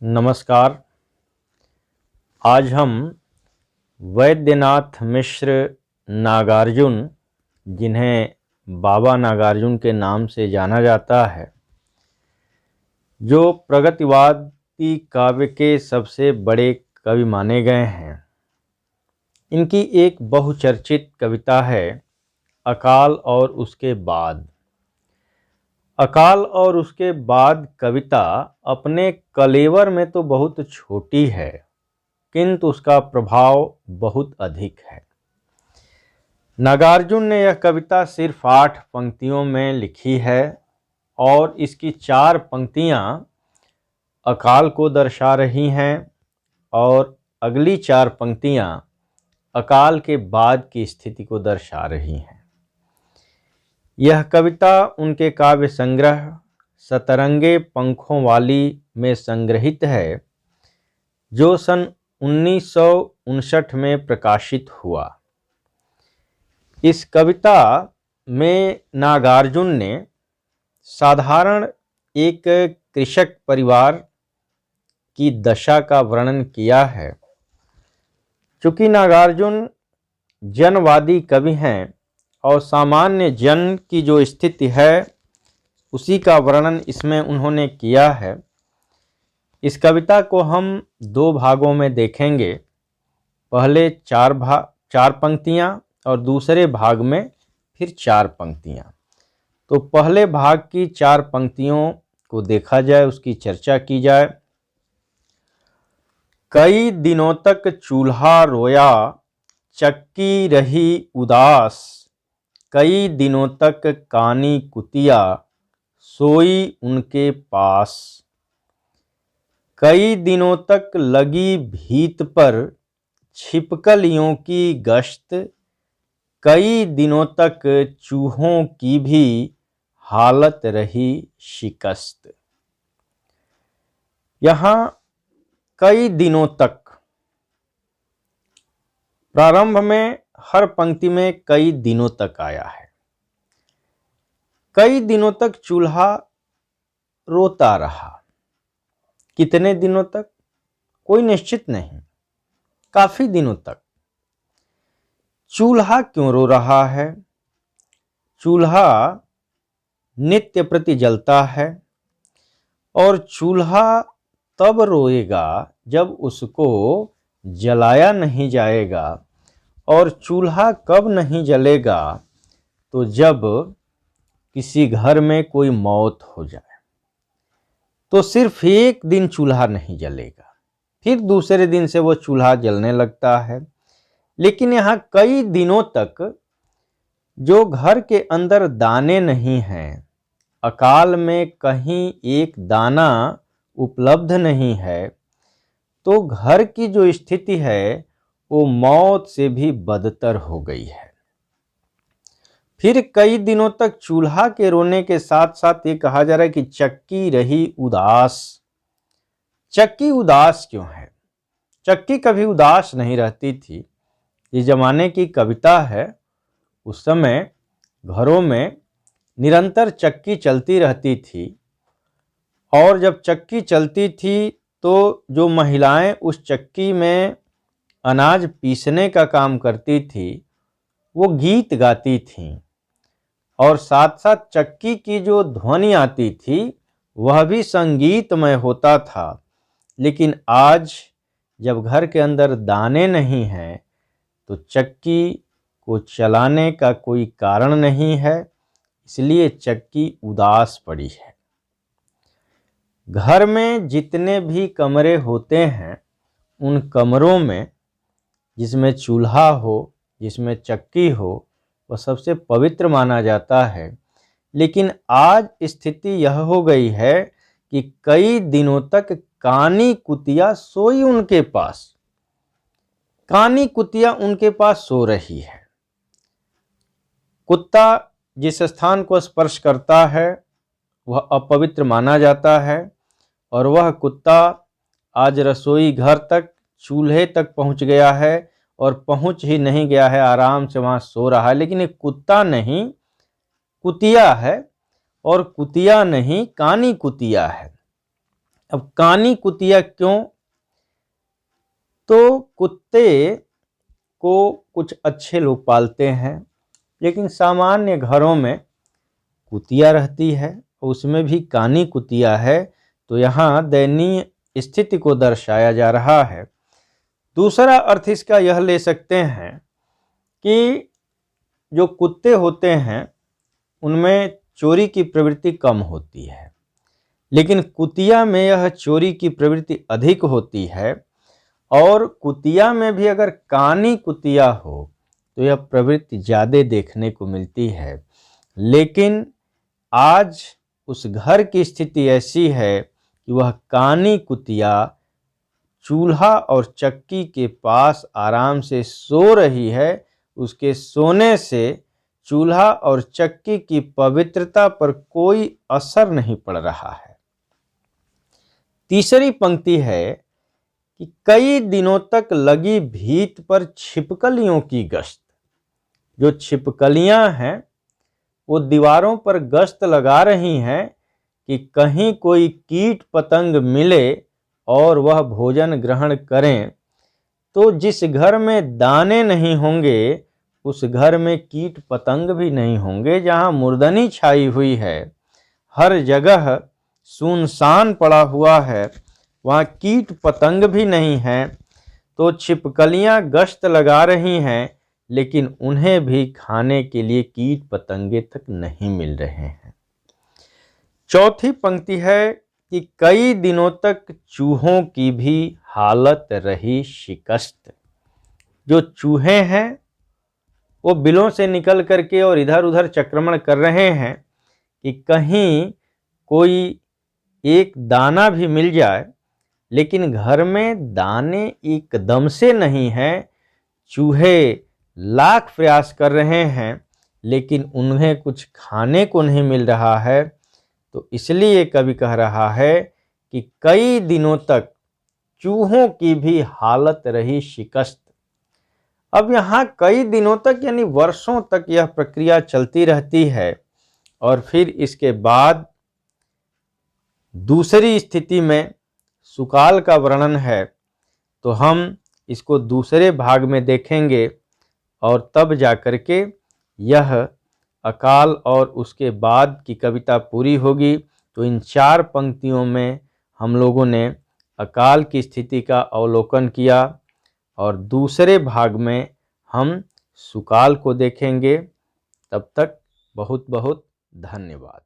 नमस्कार। आज हम वैद्यनाथ मिश्र नागार्जुन, जिन्हें बाबा नागार्जुन के नाम से जाना जाता है, जो प्रगतिवादी काव्य के सबसे बड़े कवि माने गए हैं, इनकी एक बहुचर्चित कविता है अकाल और उसके बाद। अकाल और उसके बाद कविता अपने कलेवर में तो बहुत छोटी है, किंतु उसका प्रभाव बहुत अधिक है। नागार्जुन ने यह कविता सिर्फ 8 पंक्तियों में लिखी है और इसकी 4 पंक्तियां अकाल को दर्शा रही हैं और अगली 4 पंक्तियां अकाल के बाद की स्थिति को दर्शा रही हैं। यह कविता उनके काव्य संग्रह सतरंगे पंखों वाली में संग्रहित है, जो सन 1959 में प्रकाशित हुआ। इस कविता में नागार्जुन ने साधारण एक कृषक परिवार की दशा का वर्णन किया है। चूँकि नागार्जुन जनवादी कवि हैं और सामान्य जन की जो स्थिति है उसी का वर्णन इसमें उन्होंने किया है। इस कविता को हम 2 भागों में देखेंगे, पहले 4 पंक्तियां और दूसरे भाग में फिर 4 पंक्तियां। तो पहले भाग की 4 पंक्तियों को देखा जाए, उसकी चर्चा की जाए। कई दिनों तक चूल्हा रोया, चक्की रही उदास, कई दिनों तक कानी कुतिया सोई उनके पास, कई दिनों तक लगी भीत पर छिपकलियों की गश्त, कई दिनों तक चूहों की भी हालत रही शिकस्त। यहाँ कई दिनों तक, प्रारंभ में हर पंक्ति में कई दिनों तक आया है। कई दिनों तक चूल्हा रोता रहा। कितने दिनों तक कोई निश्चित नहीं, काफी दिनों तक। चूल्हा क्यों रो रहा है? चूल्हा नित्य प्रति जलता है और चूल्हा तब रोएगा जब उसको जलाया नहीं जाएगा। और चूल्हा कब नहीं जलेगा? तो जब किसी घर में कोई मौत हो जाए तो सिर्फ एक दिन चूल्हा नहीं जलेगा, फिर दूसरे दिन से वो चूल्हा जलने लगता है। लेकिन यहाँ कई दिनों तक जो घर के अंदर दाने नहीं हैं, अकाल में कहीं एक दाना उपलब्ध नहीं है, तो घर की जो स्थिति है वो मौत से भी बदतर हो गई है। फिर कई दिनों तक चूल्हा के रोने के साथ साथ ये कहा जा रहा है कि चक्की रही उदास। चक्की उदास क्यों है? चक्की कभी उदास नहीं रहती थी। ये जमाने की कविता है। उस समय घरों में निरंतर चक्की चलती रहती थी और जब चक्की चलती थी तो जो महिलाएं उस चक्की में अनाज पीसने का काम करती थी वो गीत गाती थीं और साथ साथ चक्की की जो ध्वनि आती थी वह भी संगीतमय होता था। लेकिन आज जब घर के अंदर दाने नहीं हैं तो चक्की को चलाने का कोई कारण नहीं है, इसलिए चक्की उदास पड़ी है। घर में जितने भी कमरे होते हैं उन कमरों में जिसमें चूल्हा हो, जिसमें चक्की हो, वह सबसे पवित्र माना जाता है। लेकिन आज स्थिति यह हो गई है कि कई दिनों तक कानी कुतिया सोई उनके पास। कानी कुतिया उनके पास सो रही है। कुत्ता जिस स्थान को स्पर्श करता है वह अपवित्र माना जाता है और वह कुत्ता आज रसोई घर तक, चूल्हे तक पहुंच गया है और पहुंच ही नहीं गया है, आराम से वहां सो रहा है। लेकिन एक कुत्ता नहीं, कुतिया है, और कुतिया नहीं, कानी कुतिया है। अब कानी कुतिया क्यों? तो कुत्ते को कुछ अच्छे लोग पालते हैं, लेकिन सामान्य घरों में कुतिया रहती है, उसमें भी कानी कुतिया है, तो यहाँ दयनीय स्थिति को दर्शाया जा रहा है। दूसरा अर्थ इसका यह ले सकते हैं कि जो कुत्ते होते हैं उनमें चोरी की प्रवृत्ति कम होती है, लेकिन कुतिया में यह चोरी की प्रवृत्ति अधिक होती है। और कुतिया में भी अगर कानी कुतिया हो तो यह प्रवृत्ति ज़्यादा देखने को मिलती है। लेकिन आज उस घर की स्थिति ऐसी है कि वह कानी कुतिया चूल्हा और चक्की के पास आराम से सो रही है। उसके सोने से चूल्हा और चक्की की पवित्रता पर कोई असर नहीं पड़ रहा है। तीसरी पंक्ति है कि कई दिनों तक लगी भीत पर छिपकलियों की गश्त। जो छिपकलियां हैं वो दीवारों पर गश्त लगा रही हैं कि कहीं कोई कीट पतंग मिले और वह भोजन ग्रहण करें। तो जिस घर में दाने नहीं होंगे उस घर में कीट पतंग भी नहीं होंगे। जहां मुर्दनी छाई हुई है, हर जगह सुनसान पड़ा हुआ है, वहाँ कीट पतंग भी नहीं हैं। तो छिपकलियाँ गश्त लगा रही हैं, लेकिन उन्हें भी खाने के लिए कीट पतंगे तक नहीं मिल रहे हैं। चौथी पंक्ति है कि कई दिनों तक चूहों की भी हालत रही शिकस्त। जो चूहे हैं वो बिलों से निकल करके और इधर उधर चक्रमण कर रहे हैं कि कहीं कोई एक दाना भी मिल जाए, लेकिन घर में दाने एकदम से नहीं हैं। चूहे लाख प्रयास कर रहे हैं, लेकिन उन्हें कुछ खाने को नहीं मिल रहा है। तो इसलिए कवि कह रहा है कि कई दिनों तक चूहों की भी हालत रही शिकस्त। अब यहाँ कई दिनों तक यानी वर्षों तक यह प्रक्रिया चलती रहती है, और फिर इसके बाद दूसरी स्थिति में सुकाल का वर्णन है। तो हम इसको दूसरे भाग में देखेंगे और तब जाकर के यह अकाल और उसके बाद की कविता पूरी होगी। तो इन 4 पंक्तियों में हम लोगों ने अकाल की स्थिति का अवलोकन किया, और दूसरे भाग में हम सुकाल को देखेंगे। तब तक बहुत बहुत धन्यवाद।